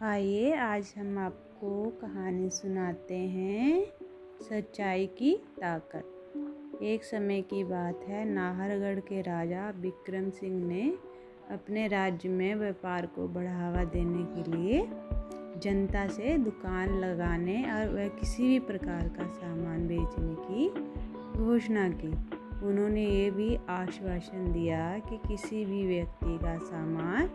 आइए आज हम आपको कहानी सुनाते हैं सच्चाई की ताकत। एक समय की बात है, नाहरगढ़ के राजा विक्रम सिंह ने अपने राज्य में व्यापार को बढ़ावा देने के लिए जनता से दुकान लगाने और वह किसी भी प्रकार का सामान बेचने की घोषणा की। उन्होंने ये भी आश्वासन दिया कि किसी भी व्यक्ति का सामान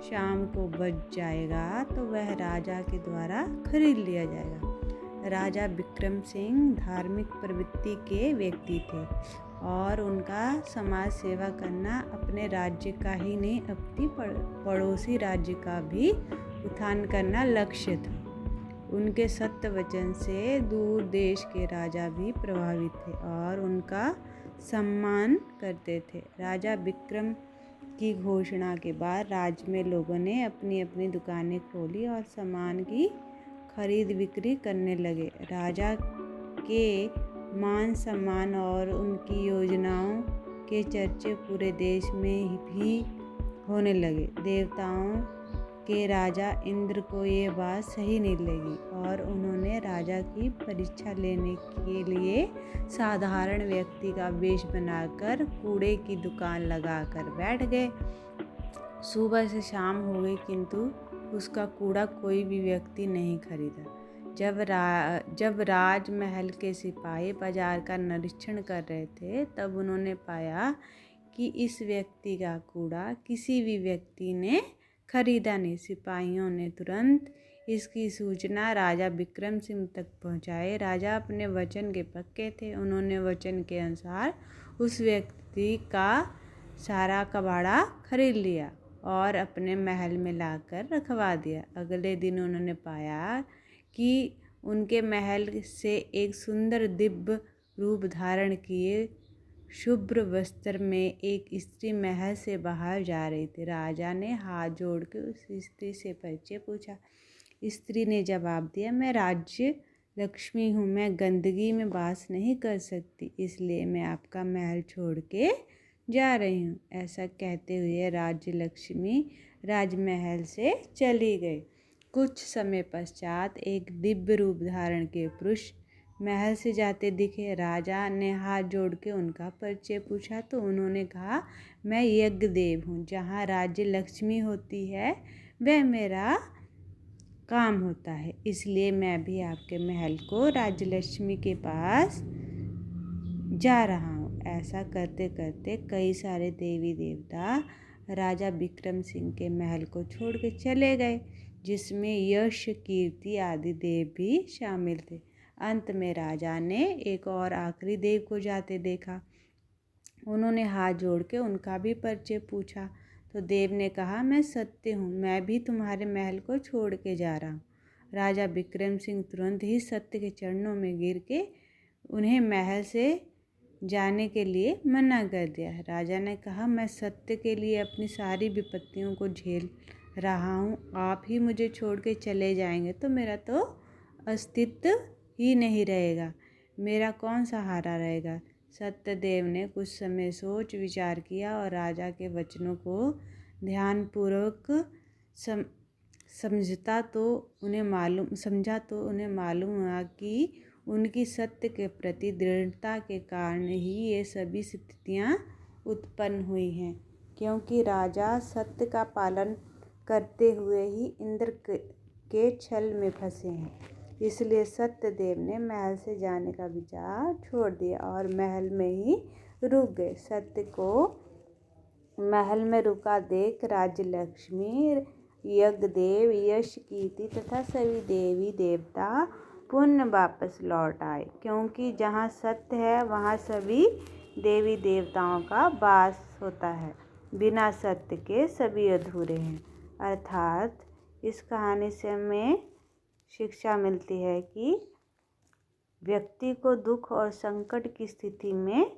शाम को बच जाएगा तो वह राजा के द्वारा खरीद लिया जाएगा। राजा विक्रम सिंह धार्मिक प्रवृत्ति के व्यक्ति थे और उनका समाज सेवा करना अपने राज्य का ही नहीं, अपनी पड़ोसी राज्य का भी उत्थान करना लक्ष्य था। उनके सत्य वचन से दूर देश के राजा भी प्रभावित थे और उनका सम्मान करते थे। राजा विक्रम की घोषणा के बाद राज्य में लोगों ने अपनी अपनी दुकानें खोली और सामान की खरीद बिक्री करने लगे। राजा के मान सम्मान और उनकी योजनाओं के चर्चे पूरे देश में भी होने लगे। देवताओं के राजा इंद्र को ये बात सही नहीं लगी और उन्होंने राजा की परीक्षा लेने के लिए साधारण व्यक्ति का वेश बनाकर कूड़े की दुकान लगाकर बैठ गए। सुबह से शाम हो गई किंतु उसका कूड़ा कोई भी व्यक्ति नहीं खरीदा। जब राजमहल के सिपाही बाजार का निरीक्षण कर रहे थे तब उन्होंने पाया कि इस व्यक्ति का कूड़ा किसी भी व्यक्ति ने खरीदा नहीं। सिपाहियों ने तुरंत इसकी सूचना राजा विक्रम सिंह तक पहुंचाई। राजा अपने वचन के पक्के थे। उन्होंने वचन के अनुसार उस व्यक्ति का सारा कबाड़ा खरीद लिया और अपने महल में लाकर रखवा दिया। अगले दिन उन्होंने पाया कि उनके महल से एक सुंदर दिव्य रूप धारण किए शुभ्र वस्त्र में एक स्त्री महल से बाहर जा रही थी। राजा ने हाथ जोड़ के उस स्त्री से परिचय पूछा। स्त्री ने जवाब दिया, मैं राज्य लक्ष्मी हूँ, मैं गंदगी में वास नहीं कर सकती, इसलिए मैं आपका महल छोड़ के जा रही हूँ। ऐसा कहते हुए राज्य लक्ष्मी राजमहल से चली गई। कुछ समय पश्चात एक दिव्य रूप धारण के पुरुष महल से जाते दिखे। राजा ने हाथ जोड़ के उनका परिचय पूछा तो उन्होंने कहा, मैं यज्ञदेव हूँ। जहाँ राज्य लक्ष्मी होती है वह मेरा काम होता है, इसलिए मैं भी आपके महल को राज्य लक्ष्मी के पास जा रहा हूँ। ऐसा करते करते कई सारे देवी देवता राजा विक्रम सिंह के महल को छोड़ के चले गए, जिसमें यश कीर्ति आदि देव भी शामिल थे। अंत में राजा ने एक और आखिरी देव को जाते देखा। उन्होंने हाथ जोड़ के उनका भी परिचय पूछा तो देव ने कहा, मैं सत्य हूँ, मैं भी तुम्हारे महल को छोड़ के जा रहा हूँ। राजा विक्रम सिंह तुरंत ही सत्य के चरणों में गिर के उन्हें महल से जाने के लिए मना कर दिया। राजा ने कहा, मैं सत्य के लिए अपनी सारी विपत्तियों को झेल रहा हूँ, आप ही मुझे छोड़ के चले जाएंगे तो मेरा तो अस्तित्व ही नहीं रहेगा, मेरा कौन सहारा रहेगा। सत्यदेव ने कुछ समय सोच विचार किया और राजा के वचनों को ध्यानपूर्वक समझा तो उन्हें मालूम हुआ कि उनकी सत्य के प्रति दृढ़ता के कारण ही ये सभी स्थितियाँ उत्पन्न हुई हैं, क्योंकि राजा सत्य का पालन करते हुए ही इंद्र के छल में फंसे हैं। इसलिए सत्यदेव ने महल से जाने का विचार छोड़ दिया और महल में ही रुक गए। सत्य को महल में रुका देख राज्य लक्ष्मी, यज्ञदेव, यश कीर्ति तथा सभी देवी देवता पुण्य वापस लौट आए, क्योंकि जहाँ सत्य है वहाँ सभी देवी देवताओं का वास होता है। बिना सत्य के सभी अधूरे हैं। अर्थात इस कहानी से हमें शिक्षा मिलती है कि व्यक्ति को दुख और संकट की स्थिति में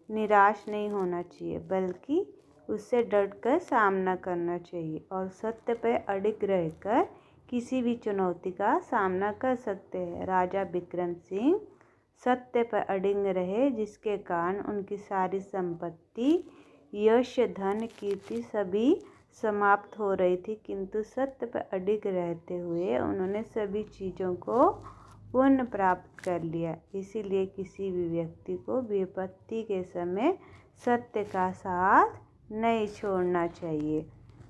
निराश नहीं होना चाहिए, बल्कि उससे डटकर सामना करना चाहिए और सत्य पर अडिग रहकर किसी भी चुनौती का सामना कर सकते हैं। राजा विक्रम सिंह सत्य पर अडिग रहे, जिसके कारण उनकी सारी संपत्ति, यश, धन, कीर्ति सभी समाप्त हो रही थी, किंतु सत्य पर अडिग रहते हुए उन्होंने सभी चीज़ों को पुनः प्राप्त कर लिया। इसीलिए किसी भी व्यक्ति को विपत्ति के समय सत्य का साथ नहीं छोड़ना चाहिए।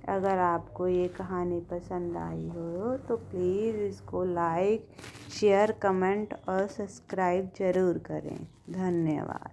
अगर आपको ये कहानी पसंद आई हो तो प्लीज़ इसको लाइक, शेयर, कमेंट और सब्सक्राइब ज़रूर करें। धन्यवाद।